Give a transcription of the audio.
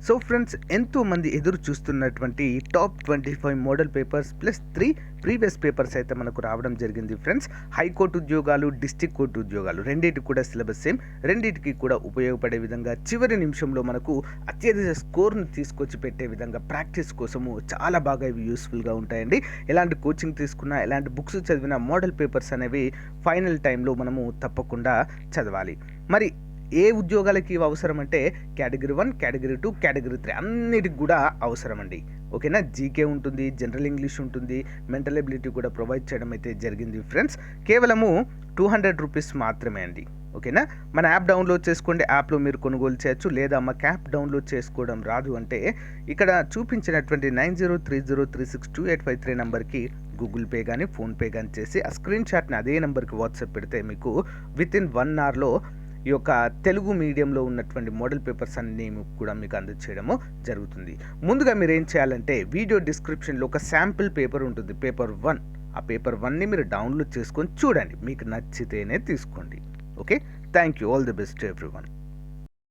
So friends, ఎంతోమంది ఎదురు చూస్తున్నటువంటి top 25 model papers plus 3 previous papers అయితే మనకు రావడం జరిగింది ఫ్రెండ్స్. హైకోర్టు ఉద్యోగాలు, డిస్టిక్ కోర్టు ఉద్యోగాలు రెండింటికి కూడా సిలబస్ సేమ్, రెండింటికి కూడా ఉపయోగపడే విధంగా చివరి నిమిషంలో మనకు అత్యధిక స్కోర్ను తీసుకొచ్చి పెట్టే విధంగా ప్రాక్టీస్ కోసము చాలా బాగా ఇవి యూస్ఫుల్గా ఉంటాయండి. ఎలాంటి కోచింగ్ తీసుకున్నా, ఎలాంటి బుక్స్ చదివినా మోడల్ పేపర్స్ అనేవి ఫైనల్ టైంలో మనము తప్పకుండా చదవాలి. మరి ఏ ఉద్యోగాలకి ఇవి అవసరం అంటే కేటగిరీ 1, కేటగిరీ 2, కేటగిరీ 3 అన్నిటికి కూడా అవసరం అండి. ఓకేనా. జీకే ఉంటుంది, జనరల్ ఇంగ్లీష్ ఉంటుంది, మెంటల్ ఎబిలిటీ కూడా ప్రొవైడ్ చేయడం అయితే జరిగింది ఫ్రెండ్స్. కేవలము 200 రూపీస్ మాత్రమే అండి. ఓకేనా. మన యాప్ డౌన్లోడ్ చేసుకోండి, యాప్లో మీరు కొనుగోలు చేయొచ్చు. లేదా మాకు యాప్ డౌన్లోడ్ చేసుకోవడం రాదు అంటే ఇక్కడ చూపించినటువంటి 9030362853 నెంబర్కి గూగుల్ పే కానీ ఫోన్పే కానీ చేసి ఆ స్క్రీన్ షాట్ని అదే నెంబర్కి వాట్సాప్ పెడితే మీకు వితిన్ 1 అవర్లో ఈ యొక్క తెలుగు మీడియంలో ఉన్నటువంటి మోడల్ పేపర్స్ అన్నీ కూడా మీకు అందజేయడము జరుగుతుంది. ముందుగా మీరు ఏం చేయాలంటే వీడియో డిస్క్రిప్షన్లో ఒక శాంపిల్ పేపర్ ఉంటుంది, పేపర్ 1. ఆ పేపర్ 1ని మీరు డౌన్లోడ్ చేసుకొని చూడండి, మీకు నచ్చితేనే తీసుకోండి. Okay, thank you. All the best everyone.